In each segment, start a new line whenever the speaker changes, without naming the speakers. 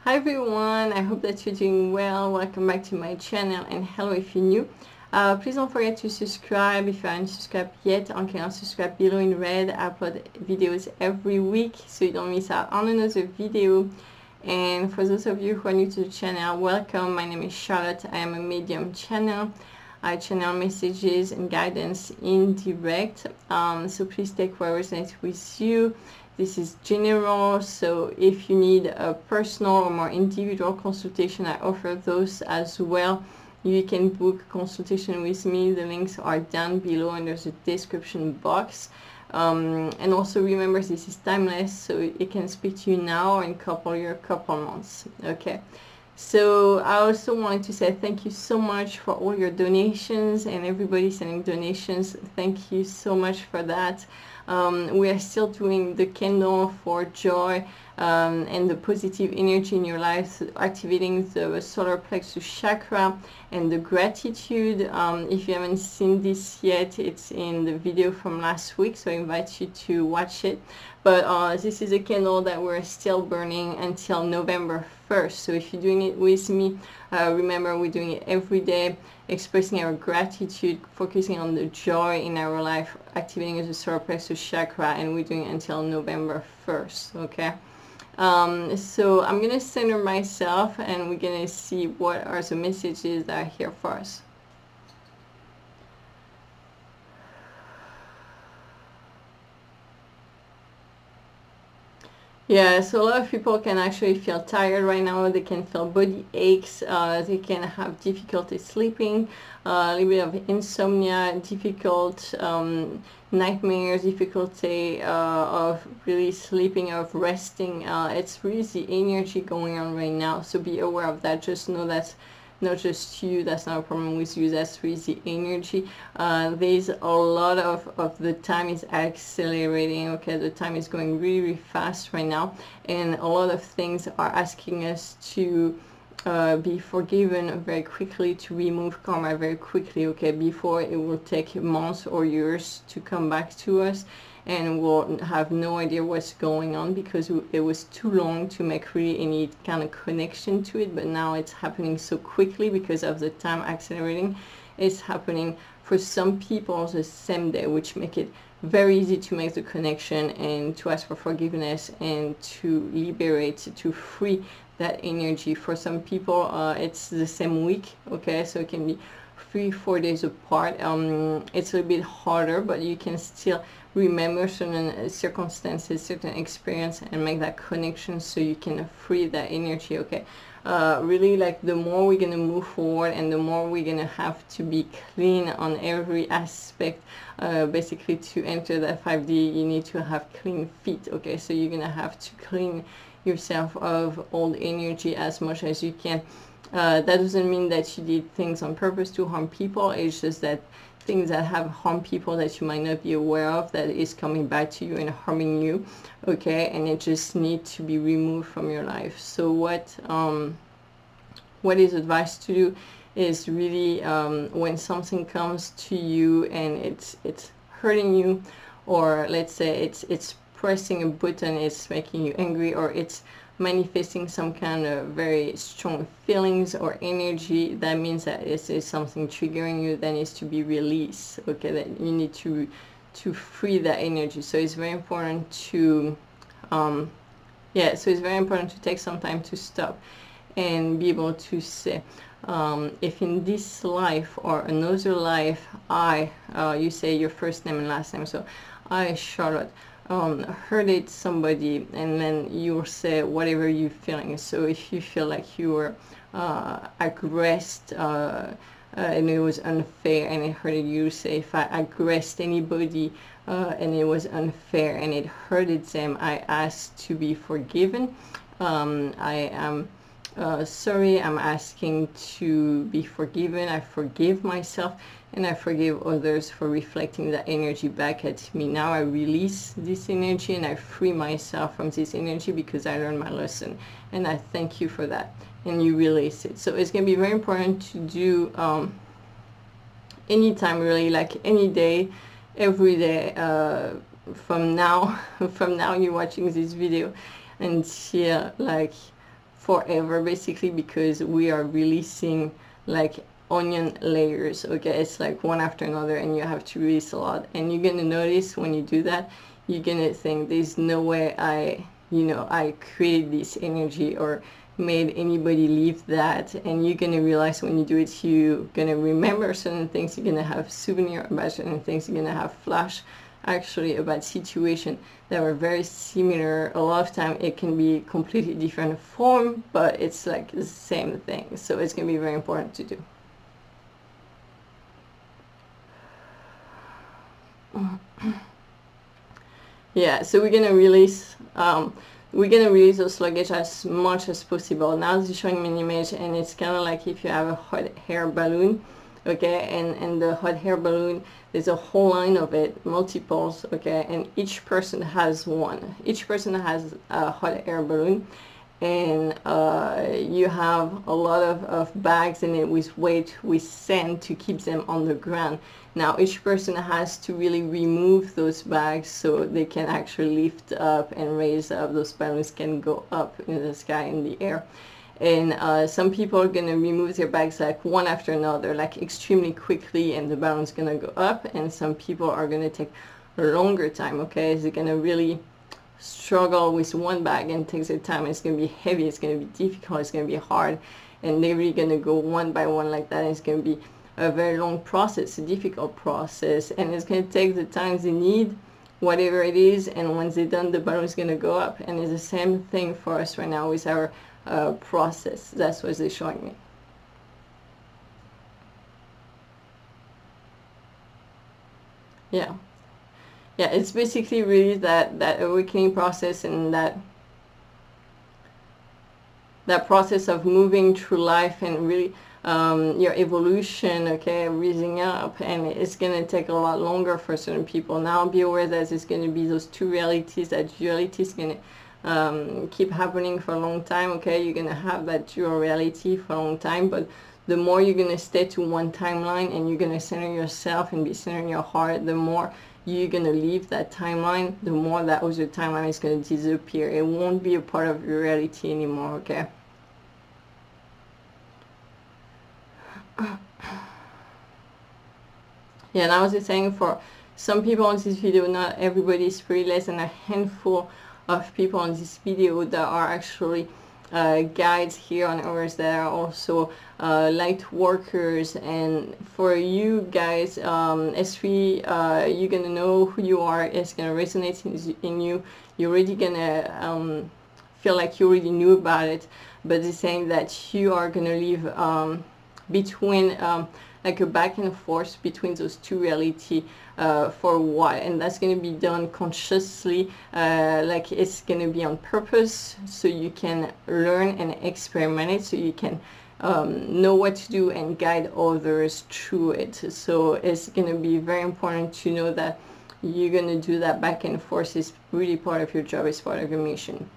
Hi everyone, I hope that you're doing well. Welcome back to my channel, and hello if you're new. Please don't forget to subscribe if you haven't subscribed yet. On subscribe below in red. I upload videos every week so you don't miss out on another video. And for those of you who are new to the channel, welcome. My name is Charlotte. I am a medium channel. I channel messages and guidance in direct, so please take what resonates with you. This is general, so if you need a personal or more individual consultation, I offer those as well. You can book a consultation with me. The links are down below and there's a description box. And also remember, this is timeless, so it can speak to you now or in couple months. Okay. So I also wanted to say thank you so much for all your donations and everybody sending donations. Thank you so much for that. We are still doing the candle for joy and the positive energy in your life, activating the solar plexus chakra and the gratitude. If you haven't seen this yet, it's in the video from last week, so I invite you to watch it. But this is a candle that we're still burning until November 1st. So if you're doing it with me, remember we're doing it every day, expressing our gratitude, focusing on the joy in our life, activating the solar plexus chakra, and we're doing it until November 1st. Okay. So I'm gonna center myself and we're gonna see what are the messages that are here for us. Yeah, so a lot of people can actually feel tired right now. They can feel body aches. They can have difficulty sleeping, a little bit of insomnia, difficult nightmares, difficulty of really sleeping, of resting. It's really the energy going on right now. So be aware of that. Just know that's not just you, that's not a problem with you, that's really the energy. There's a lot of the time is accelerating. Okay, the time is going really, really fast right now, and a lot of things are asking us to be forgiven very quickly, to remove karma very quickly, okay, before it will take months or years to come back to us, and we'll have no idea what's going on because it was too long to make really any kind of connection to it. But now it's happening so quickly because of the time accelerating. It's happening for some people the same day, which make it very easy to make the connection and to ask for forgiveness and to liberate, to free that energy. For some people it's the same week, okay, so it can be 3-4 days apart. It's a little bit harder, but you can still remember certain circumstances, certain experience, and make that connection so you can free that energy. Okay, really, like, the more we're gonna move forward and the more we're gonna have to be clean on every aspect. Basically, to enter that 5D, you need to have clean feet. Okay, so you're gonna have to clean yourself of old energy as much as you can. That doesn't mean that you did things on purpose to harm people. It's just that things that have harmed people that you might not be aware of, that is coming back to you and harming you, okay, and it just needs to be removed from your life. So what is advised to do is really, when something comes to you and it's hurting you, or let's say it's pressing a button, it's making you angry, or it's manifesting some kind of very strong feelings or energy, that means that it is something triggering you that needs to be released. Okay, that you need to free that energy. So it's very important to so it's very important to take some time to stop and be able to say, if in this life or another life you say your first name and last name, so I, Charlotte, hurted somebody, and then you'll say whatever you're feeling. So if you feel like you were aggressed and it was unfair and it hurted you, say, if I aggressed anybody and it was unfair and it hurted them, I ask to be forgiven. I am sorry, I'm asking to be forgiven. I forgive myself and I forgive others for reflecting that energy back at me. Now I release this energy and I free myself from this energy because I learned my lesson, and I thank you for that, and you release it. So it's going to be very important to do anytime, really, like any day, every day, from now you're watching this video until like forever, basically, because we are releasing like onion layers. Okay, it's like one after another, and you have to release a lot. And you're gonna notice when you do that, you're gonna think there's no way I created this energy or made anybody leave that. And you're gonna realize when you do it, you're gonna remember certain things, you're gonna have souvenir about certain things, you're gonna have flash actually about situation that are very similar. A lot of time it can be completely different form, but it's like the same thing. So it's gonna be very important to do. Yeah, so we're gonna release those luggage as much as possible. Now it's showing me an image, and it's kind of like if you have a hot air balloon, okay, and the hot air balloon, there's a whole line of it, multiples, okay, and each person has one. Each person has a hot air balloon, and you have a lot of bags in it with weight, with sand to keep them on the ground. Now each person has to really remove those bags so they can actually lift up and raise up. Those balloons can go up in the sky, in the air. And some people are going to remove their bags like one after another, like extremely quickly, and the balloon's going to go up. And some people are going to take a longer time, okay? They're going to really struggle with one bag and takes their time. It's going to be heavy, it's going to be difficult, it's going to be hard, and they're really going to go one by one like that. And it's going to be a very long process, a difficult process, and it's going to take the time they need, whatever it is. And once they're done, the balloon is going to go up. And it's the same thing for us right now with our process. That's what they're showing me. Yeah, it's basically really that awakening process, and that process of moving through life, and really your evolution, okay, raising up. And it's going to take a lot longer for certain people. Now be aware that it's going to be those two realities. That duality is going to keep happening for a long time, okay? You're going to have that dual reality for a long time, but the more you're going to stay to one timeline, and you're going to center yourself and be centered in your heart, the more you're going to leave that timeline, the more that other timeline is going to disappear. It won't be a part of your reality anymore, okay? Yeah, and I was just saying, for some people on this video, not everybody is free. Less than a handful of people on this video that are actually guides here on Earth, that are also light workers. And for you guys, S3, you're gonna know who you are. It's gonna resonate in you. You're already gonna feel like you already knew about it, but it's saying that you are gonna live between like a back and forth between those two reality for a while. And that's going to be done consciously, like it's going to be on purpose, so you can learn and experiment it, so you can know what to do and guide others through it. So it's going to be very important to know that you're going to do that back and forth. Is really part of your job, it's part of your mission.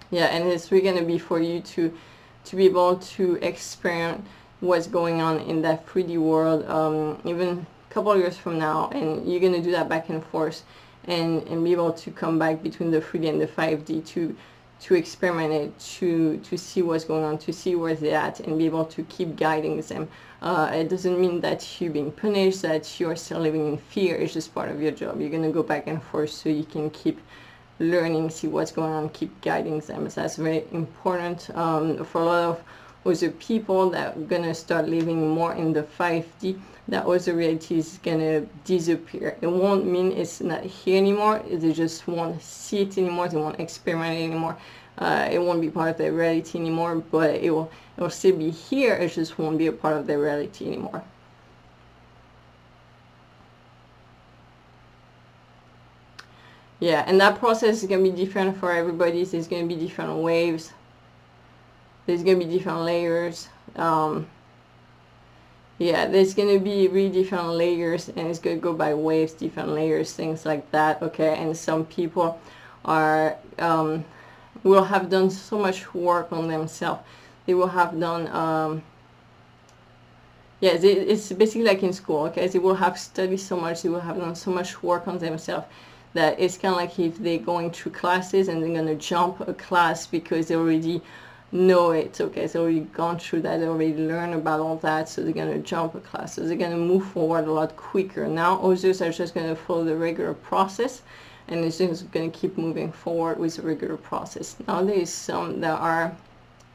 Yeah, and it's really going to be for you to be able to experience what's going on in that 3D world, even a couple of years from now. And you're going to do that back and forth, and be able to come back between the 3D and the 5D to experiment it, to see what's going on, to see where they're at, and be able to keep guiding them. It doesn't mean that you're being punished, that you're still living in fear. It's just part of your job. You're going to go back and forth so you can keep learning, see what's going on, keep guiding them. So that's very important for a lot of other people that are gonna start living more in the 5D. That other reality is gonna disappear. It won't mean it's not here anymore. They just won't see it anymore. They won't experiment it anymore. It won't be part of their reality anymore. But it will still be here. It just won't be a part of their reality anymore. Yeah, and that process is going to be different for everybody. There's going to be different waves. There's going to be different layers. Yeah, there's going to be really different layers, and it's going to go by waves, different layers, things like that, okay? And some people are will have done so much work on themselves. They will have done yeah, it's basically like in school, okay? They will have studied so much, they will have done so much work on themselves, that it's kind of like if they're going through classes and they're going to jump a class because they already know it, okay, so already gone through that, they already learned about all that, so they're going to jump a class, so they're going to move forward a lot quicker. Now others are just going to follow the regular process, and it's just going to keep moving forward with the regular process. Now there's some that are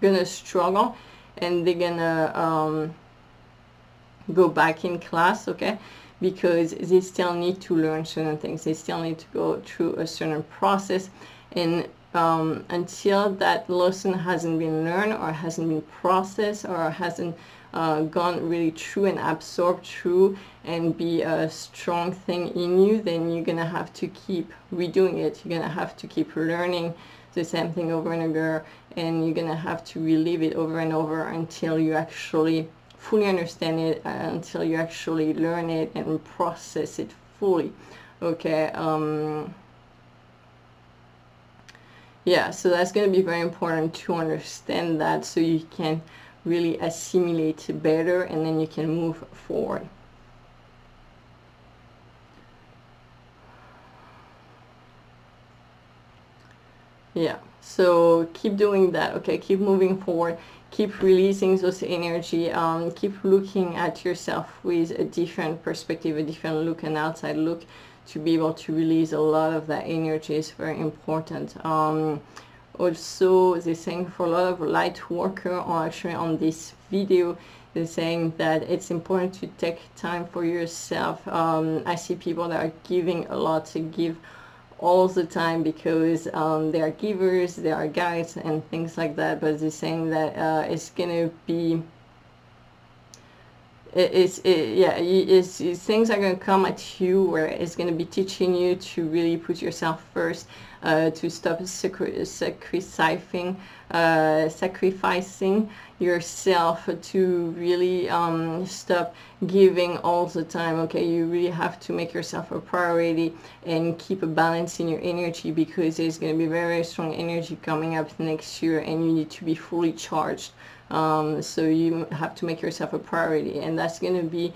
going to struggle, and they're going to go back in class, okay, because they still need to learn certain things, they still need to go through a certain process, and until that lesson hasn't been learned or hasn't been processed or hasn't gone really through and absorbed through and be a strong thing in you, then you're gonna have to keep redoing it. You're gonna have to keep learning the same thing over and over, and you're gonna have to relive it over and over until you actually fully understand it, until you actually learn it and process it fully, okay. Yeah, so that's going to be very important to understand that, so you can really assimilate it better, and then you can move forward. Yeah, so keep doing that, okay, keep moving forward, keep releasing those energy, keep looking at yourself with a different perspective, a different look, an outside look, to be able to release a lot of that energy is very important. Also, they're saying for a lot of light worker, or actually on this video, they're saying that it's important to take time for yourself. I see people that are giving a lot, to give all the time, because they are givers, they are guides and things like that, but they're saying that it's gonna be things are going to come at you where it's going to be teaching you to really put yourself first, to stop sacrificing yourself, to really stop giving all the time, okay. You really have to make yourself a priority and keep a balance in your energy, because there's going to be very, very strong energy coming up next year, and you need to be fully charged. So you have to make yourself a priority, and that's going to be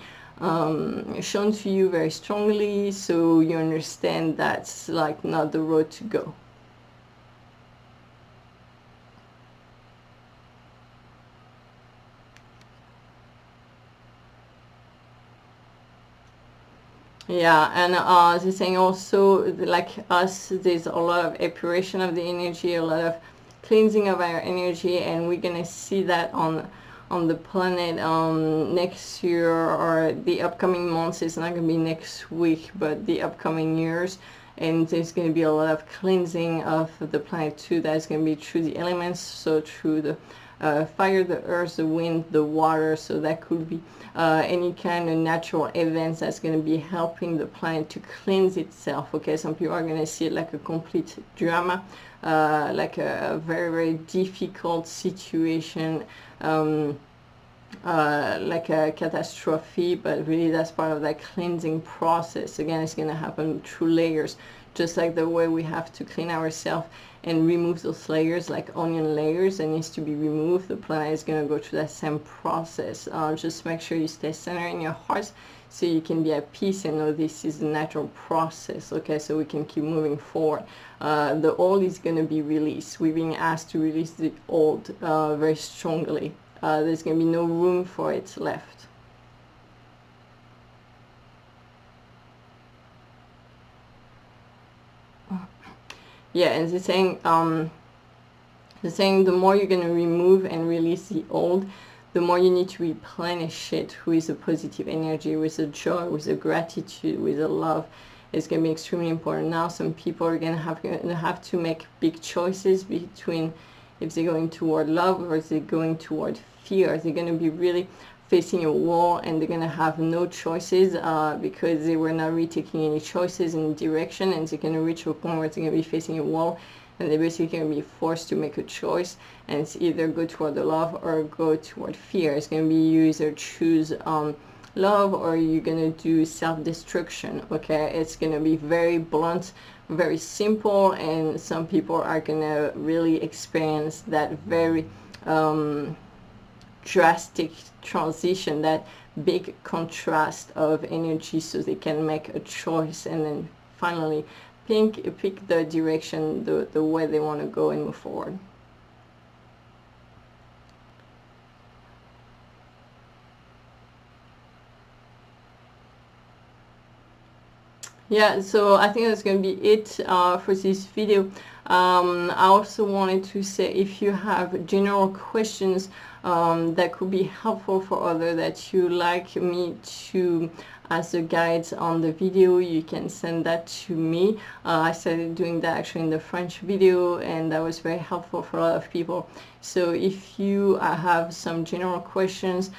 shown to you very strongly, so you understand that's like not the road to go. Yeah, and they're saying also, like us, there's a lot of epuration of the energy, a lot of cleansing of our energy, and we're gonna see that on the planet next year, or the upcoming months. It's not gonna be next week, but the upcoming years, and there's gonna be a lot of cleansing of the planet too. That's gonna be through the elements, so through the fire, the earth, the wind, the water. So that could be any kind of natural events that's going to be helping the planet to cleanse itself, okay. Some people are going to see it like a complete drama, like a very, very difficult situation, like a catastrophe, but really that's part of that cleansing process. Again, it's going to happen through layers, just like the way we have to clean ourselves and remove those layers, like onion layers, that needs to be removed. The planet is going to go through that same process. Just make sure you stay centered in your heart, so you can be at peace and know this is a natural process, okay, so we can keep moving forward. The old is going to be released. We're being asked to release the old very strongly. There's going to be no room for it left. Yeah, and they're saying the more you're going to remove and release the old, the more you need to replenish it with a positive energy, with a joy, with a gratitude, with a love. It's going to be extremely important. Now some people are going to have to make big choices between if they're going toward love or if they're going toward fear. They're going to be really facing a wall, and they're going to have no choices because they were not really taking any choices in direction, and they're going to reach a point where they're going to be facing a wall, and they're basically going to be forced to make a choice, and it's either go toward the love or go toward fear. It's going to be you either choose love, or you're going to do self-destruction, okay. It's going to be very blunt, very simple, and some people are going to really experience that very drastic transition, that big contrast of energy, so they can make a choice and then finally pick the direction, the way they want to go and move forward. Yeah, so I think that's going to be it for this video. I also wanted to say, if you have general questions that could be helpful for others, that you like me to as the guides on the video, you can send that to me. I started doing that actually in the French video, and that was very helpful for a lot of people. So if you have some general questions,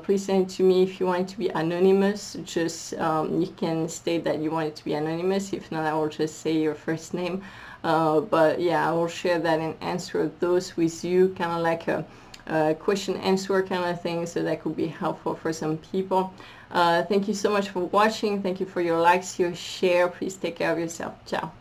please send it to me. If you want it to be anonymous, just you can state that you want it to be anonymous. If not, I will just say your first name. But yeah, I will share that and answer those with you, kind of like a question answer kind of thing, so that could be helpful for some people. Thank you so much for watching. Thank you for your likes, your share. Please take care of yourself. Ciao.